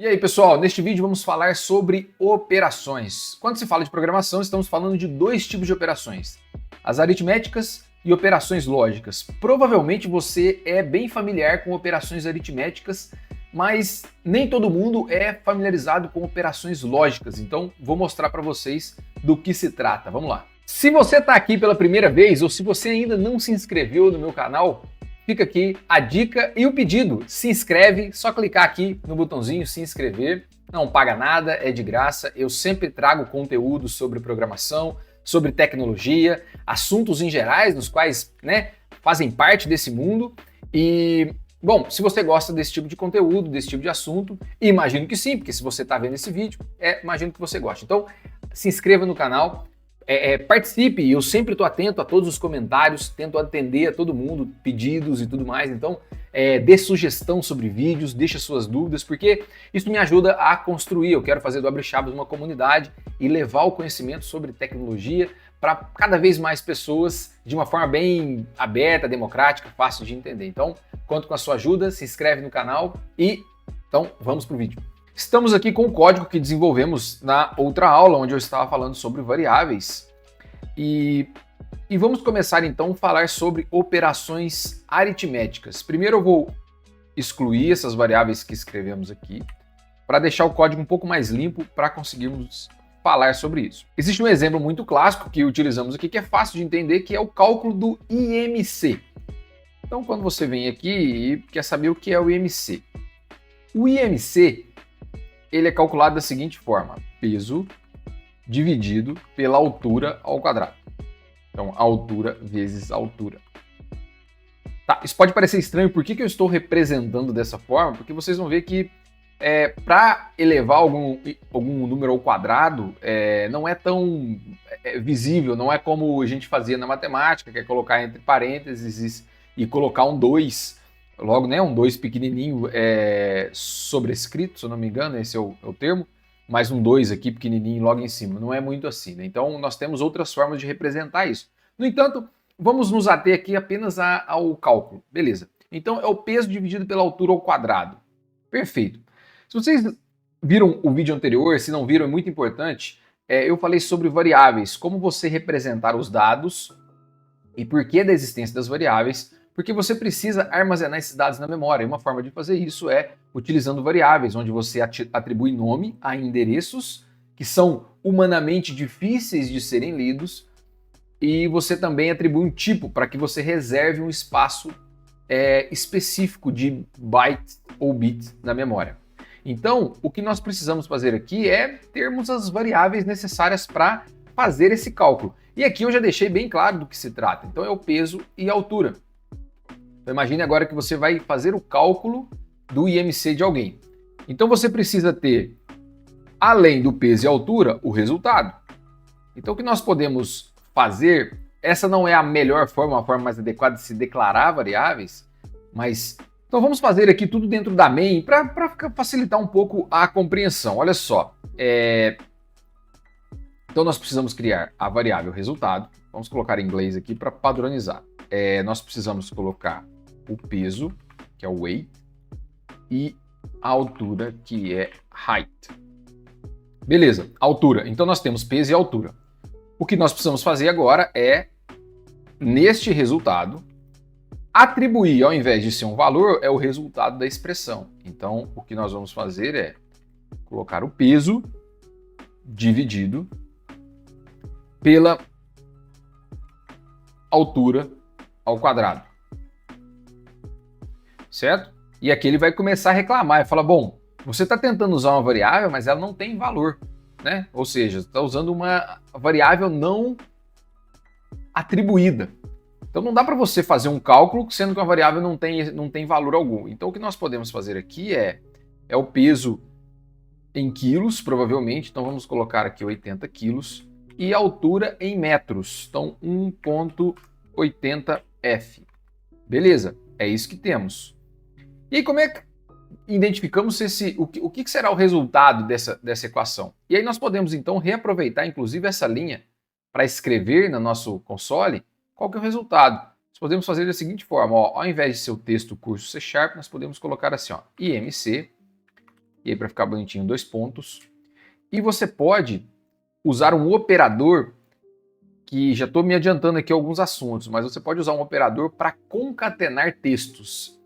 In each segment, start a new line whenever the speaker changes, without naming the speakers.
E aí, pessoal, neste vídeo vamos falar sobre operações. Quando se fala de programação, estamos falando de dois tipos de operações: as aritméticas e operações lógicas. Provavelmente você é bem familiar com operações aritméticas, mas nem todo mundo é familiarizado com operações lógicas, então vou mostrar para vocês do que se trata. Vamos lá. Se você está aqui pela primeira vez ou se você ainda não se inscreveu no meu canal, fica aqui a dica e o pedido. Se inscreve, só clicar aqui no botãozinho se inscrever. Não paga nada, é de graça. Eu sempre trago conteúdo sobre programação, sobre tecnologia, assuntos em gerais nos quais, fazem parte desse mundo. E, bom, se você gosta desse tipo de conteúdo, desse tipo de assunto, imagino que sim, porque se você está vendo esse vídeo, imagino que você gosta. Então, se inscreva no canal. Participe, eu sempre estou atento a todos os comentários, tento atender a todo mundo, pedidos e tudo mais, então dê sugestão sobre vídeos, deixe suas dúvidas, porque isso me ajuda a construir. Eu quero fazer do Abre Chaves uma comunidade e levar o conhecimento sobre tecnologia para cada vez mais pessoas de uma forma bem aberta, democrática, fácil de entender. Então, conto com a sua ajuda, se inscreve no canal e então vamos para o vídeo. Estamos aqui com o código que desenvolvemos na outra aula, onde eu estava falando sobre variáveis. E vamos começar então a falar sobre operações aritméticas. Primeiro eu vou excluir essas variáveis que escrevemos aqui, para deixar o código um pouco mais limpo, para conseguirmos falar sobre isso. Existe um exemplo muito clássico que utilizamos aqui, que é fácil de entender, que é o cálculo do IMC. Então, quando você vem aqui e quer saber o que é o IMC. O IMC ele é calculado da seguinte forma: peso dividido pela altura ao quadrado. Então, altura vezes altura. Tá, isso pode parecer estranho, por que eu estou representando dessa forma? Porque vocês vão ver que para elevar algum número ao quadrado não é tão visível, não é como a gente fazia na matemática, que é colocar entre parênteses e colocar um 2. Logo, um 2 pequenininho sobrescrito, se eu não me engano, esse é o termo, mais um 2 aqui pequenininho logo em cima. Não é muito assim, né? Então, nós temos outras formas de representar isso. No entanto, vamos nos ater aqui apenas ao cálculo. Beleza. Então, é o peso dividido pela altura ao quadrado. Perfeito. Se vocês viram o vídeo anterior, se não viram, é muito importante, eu falei sobre variáveis, como você representar os dados e por que da existência das variáveis, porque você precisa armazenar esses dados na memória. E uma forma de fazer isso é utilizando variáveis, onde você atribui nome a endereços que são humanamente difíceis de serem lidos, e você também atribui um tipo para que você reserve um espaço específico de bytes ou bits na memória. Então, o que nós precisamos fazer aqui é termos as variáveis necessárias para fazer esse cálculo. E aqui eu já deixei bem claro do que se trata. Então, é o peso e a altura. Então, imagine agora que você vai fazer o cálculo do IMC de alguém. Então você precisa ter, além do peso e altura, o resultado. Então o que nós podemos fazer, essa não é a melhor forma, a forma mais adequada de se declarar variáveis, mas então vamos fazer aqui tudo dentro da main para facilitar um pouco a compreensão. Olha só, então nós precisamos criar a variável resultado. Vamos colocar em inglês aqui para padronizar. Nós precisamos colocar o peso, que é o weight, e a altura, que é height. Beleza, altura. Então nós temos peso e altura. O que nós precisamos fazer agora é, neste resultado, atribuir, ao invés de ser um valor, é o resultado da expressão. Então o que nós vamos fazer é colocar o peso dividido pela altura ao quadrado. Certo? E aqui ele vai começar a reclamar, ele fala, bom, você está tentando usar uma variável, mas ela não tem valor, né? Ou seja, está usando uma variável não atribuída. Então não dá para você fazer um cálculo sendo que uma variável não tem valor algum. Então o que nós podemos fazer aqui é o peso em quilos, provavelmente, então vamos colocar aqui 80 quilos, e a altura em metros, então 1,80 F. Beleza, é isso que temos. E aí, como é que identificamos o que será o resultado dessa equação? E aí nós podemos, então, reaproveitar, inclusive, essa linha para escrever no nosso console qual que é o resultado. Nós podemos fazer da seguinte forma, ó, ao invés de ser o texto curso C#, nós podemos colocar assim, ó, IMC, e aí para ficar bonitinho, 2 pontos. E você pode usar um operador, que já estou me adiantando aqui alguns assuntos, mas você pode usar um operador para concatenar textos.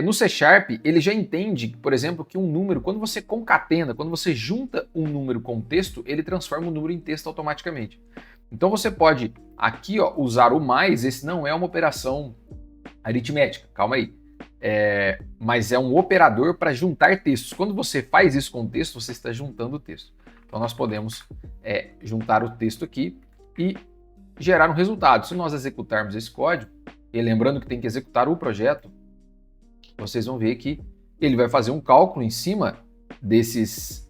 No C Sharp, ele já entende, por exemplo, que um número, quando você concatena, quando você junta um número com um texto, ele transforma o número em texto automaticamente. Então você pode aqui usar o mais, esse não é uma operação aritmética, calma aí. Mas é um operador para juntar textos. Quando você faz isso com o texto, você está juntando o texto. Então nós podemos juntar o texto aqui e gerar um resultado. Se nós executarmos esse código, e lembrando que tem que executar o projeto, vocês vão ver que ele vai fazer um cálculo em cima desses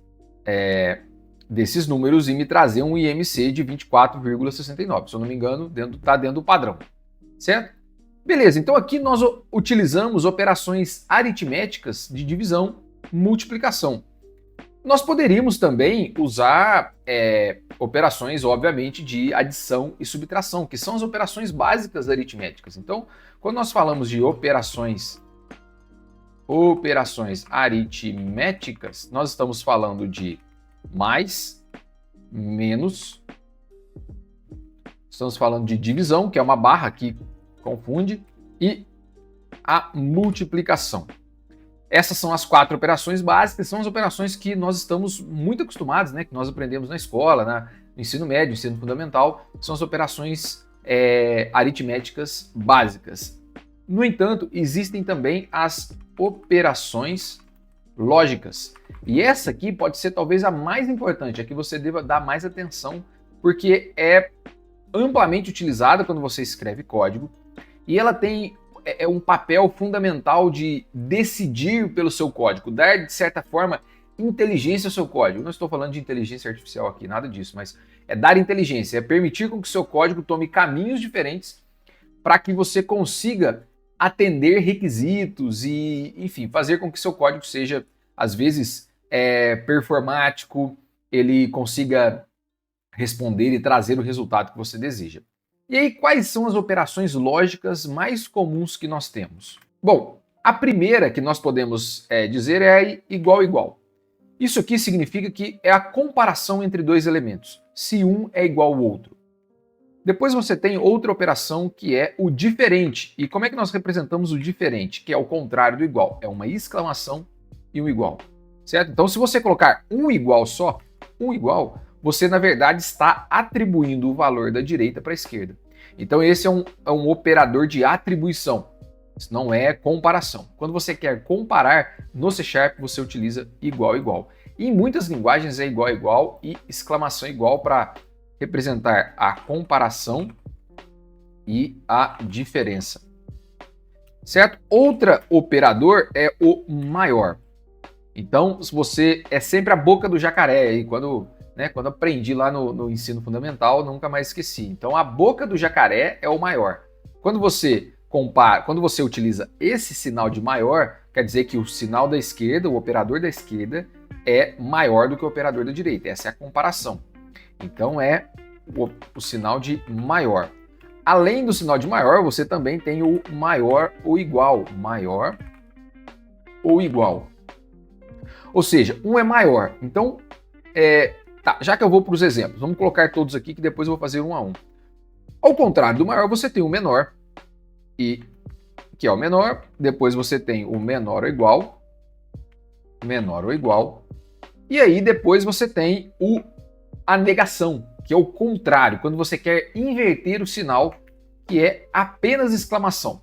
números e me trazer um IMC de 24,69. Se eu não me engano, está dentro do padrão, certo? Beleza, então aqui nós utilizamos operações aritméticas de divisão, multiplicação. Nós poderíamos também usar operações, obviamente, de adição e subtração, que são as operações básicas aritméticas. Então, quando nós falamos de operações aritméticas, nós estamos falando de mais, menos, estamos falando de divisão, que é uma barra que confunde, e a multiplicação. Essas são as 4 operações básicas, são as operações que nós estamos muito acostumados, né, que nós aprendemos na escola, no ensino médio, ensino fundamental, são as operações aritméticas básicas. No entanto, existem também as operações lógicas. E essa aqui pode ser talvez a mais importante, a que você deva dar mais atenção, porque é amplamente utilizada quando você escreve código, e ela tem um papel fundamental de decidir pelo seu código, dar, de certa forma, inteligência ao seu código. Eu não estou falando de inteligência artificial aqui, nada disso, mas é dar inteligência, é permitir com que o seu código tome caminhos diferentes para que você consiga atender requisitos e, enfim, fazer com que seu código seja, às vezes, performático, ele consiga responder e trazer o resultado que você deseja. E aí, quais são as operações lógicas mais comuns que nós temos? Bom, a primeira que nós podemos dizer é igual igual. Isso aqui significa que é a comparação entre dois elementos, se um é igual ao outro. Depois você tem outra operação que é o diferente. E como é que nós representamos o diferente? Que é o contrário do igual. É uma exclamação e um igual. Certo? Então, se você colocar um igual só, um igual, você na verdade está atribuindo o valor da direita para a esquerda. Então esse é um operador de atribuição, isso não é comparação. Quando você quer comparar no C Sharp, você utiliza igual igual. E em muitas linguagens é igual igual e exclamação igual para representar a comparação e a diferença. Certo? Outra operador é o maior. Então, se você é sempre a boca do jacaré aí, quando aprendi lá no ensino fundamental, nunca mais esqueci. Então, a boca do jacaré é o maior. Quando você utiliza esse sinal de maior, quer dizer que o sinal da esquerda, o operador da esquerda, é maior do que o operador da direita. Essa é a comparação. Então, é o sinal de maior. Além do sinal de maior, você também tem o maior ou igual. Maior ou igual. Ou seja, um é maior. Então, já que eu vou para os exemplos, vamos colocar todos aqui que depois eu vou fazer um a um. Ao contrário do maior, você tem o menor, que é o menor, depois você tem o menor ou igual, e aí depois você tem a negação, que é o contrário, quando você quer inverter o sinal, que é apenas exclamação.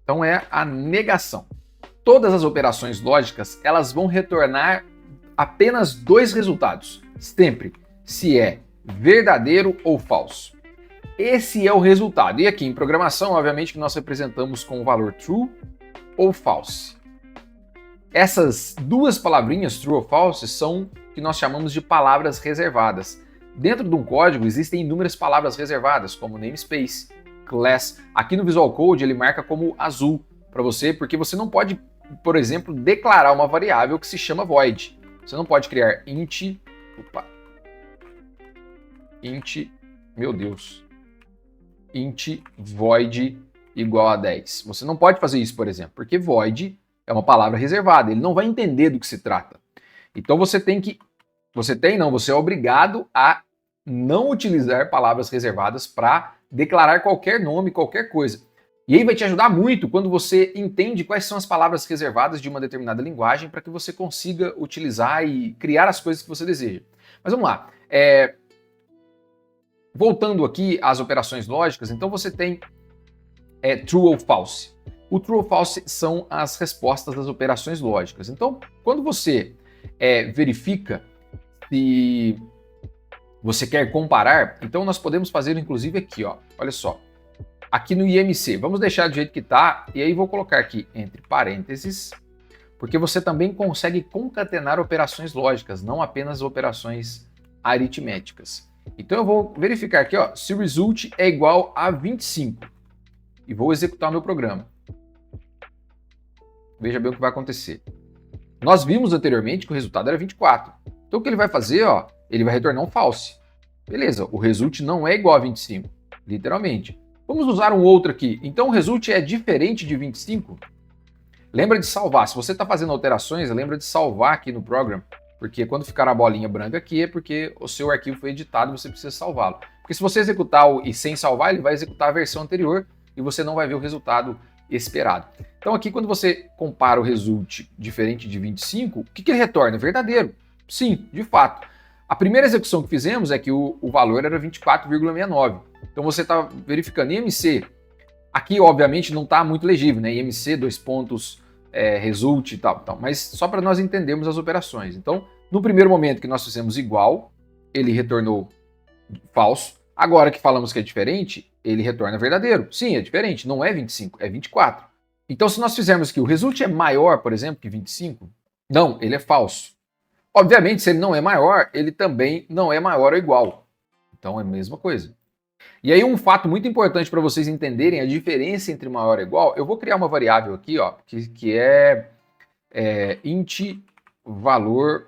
Então é a negação. Todas as operações lógicas, elas vão retornar apenas 2 resultados, sempre, se é verdadeiro ou falso. Esse é o resultado. E aqui em programação, obviamente, que nós representamos com o valor true ou false. Essas 2 palavrinhas, true ou false, são o que nós chamamos de palavras reservadas. Dentro de um código existem inúmeras palavras reservadas, como namespace, class. Aqui no Visual Code ele marca como azul para você, porque você não pode, por exemplo, declarar uma variável que se chama void. Você não pode criar int void igual a 10. Você não pode fazer isso, por exemplo, porque void é uma palavra reservada, ele não vai entender do que se trata. Então você é obrigado a não utilizar palavras reservadas para declarar qualquer nome, qualquer coisa. E aí vai te ajudar muito quando você entende quais são as palavras reservadas de uma determinada linguagem para que você consiga utilizar e criar as coisas que você deseja. Mas vamos lá. Voltando aqui às operações lógicas, então você tem true ou false. O true ou false são as respostas das operações lógicas. Então, quando você verifica se você quer comparar, então nós podemos fazer inclusive aqui, ó, olha só, aqui no IMC, vamos deixar do jeito que está, e aí vou colocar aqui entre parênteses, porque você também consegue concatenar operações lógicas, não apenas operações aritméticas. Então eu vou verificar aqui, ó, se o result é igual a 25, e vou executar o meu programa. Veja bem o que vai acontecer. Nós vimos anteriormente que o resultado era 24. Então o que ele vai fazer, ó, ele vai retornar um false. Beleza, o result não é igual a 25, literalmente. Vamos usar um outro aqui. Então o result é diferente de 25? Lembra de salvar. Se você está fazendo alterações, lembra de salvar aqui no program, porque quando ficar a bolinha branca aqui é porque o seu arquivo foi editado e você precisa salvá-lo. Porque se você executar e sem salvar, ele vai executar a versão anterior e você não vai ver o resultado esperado. Então aqui quando você compara o result diferente de 25, o que ele retorna? Verdadeiro. Sim, de fato. A primeira execução que fizemos é que o valor era 24,69. Então você está verificando IMC. Aqui, obviamente, não está muito legível, né? IMC, dois pontos, result e tal. Mas só para nós entendermos as operações. Então, no primeiro momento que nós fizemos igual, ele retornou falso. Agora que falamos que é diferente, ele retorna verdadeiro. Sim, é diferente. Não é 25, é 24. Então, se nós fizermos que o result é maior, por exemplo, que 25, não, ele é falso. Obviamente, se ele não é maior, ele também não é maior ou igual. Então é a mesma coisa. E aí um fato muito importante para vocês entenderem a diferença entre maior e igual, eu vou criar uma variável aqui, ó, que é int valor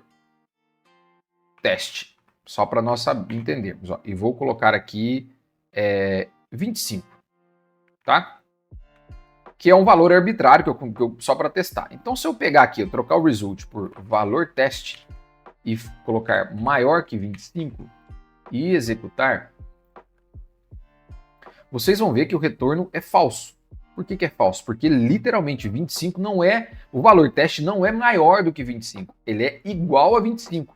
teste, só para nós entendermos. Ó, e vou colocar aqui 25, tá? Que é um valor arbitrário só para testar. Então se eu pegar aqui, eu trocar o result por valor teste, e colocar maior que 25 e executar, vocês vão ver que o retorno é falso. Por que é falso? Porque literalmente 25 não é, o valor teste não é maior do que 25, ele é igual a 25.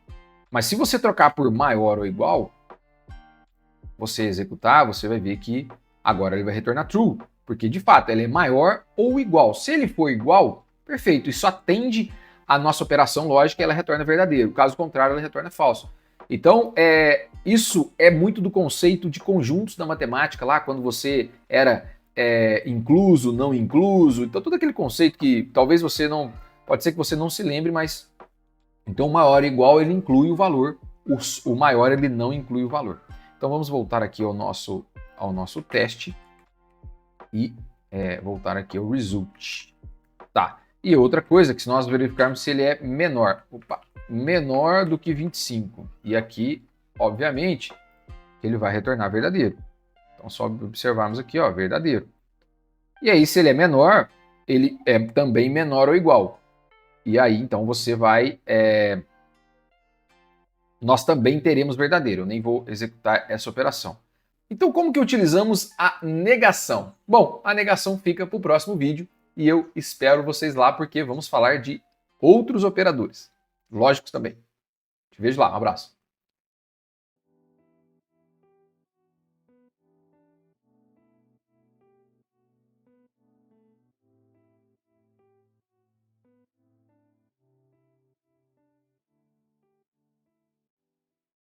Mas se você trocar por maior ou igual, você executar, você vai ver que agora ele vai retornar true, porque de fato ele é maior ou igual. Se ele for igual, perfeito, isso atende a nossa operação lógica, ela retorna verdadeiro. Caso contrário, ela retorna falso. Então, isso é muito do conceito de conjuntos da matemática, lá quando você era incluso, não incluso. Então, todo aquele conceito que talvez você não... Pode ser que você não se lembre, mas... Então, o maior igual, ele inclui o valor. O maior, ele não inclui o valor. Então, vamos voltar aqui ao nosso teste e voltar aqui ao result. Tá. E outra coisa, que se nós verificarmos se ele é menor, menor do que 25. E aqui, obviamente, ele vai retornar verdadeiro. Então, só observarmos aqui, ó, verdadeiro. E aí, se ele é menor, ele é também menor ou igual. E aí, então, você vai... Nós também teremos verdadeiro. Eu nem vou executar essa operação. Então, como que utilizamos a negação? Bom, a negação fica para o próximo vídeo. E eu espero vocês lá, porque vamos falar de outros operadores, lógicos também. Te vejo lá, um abraço.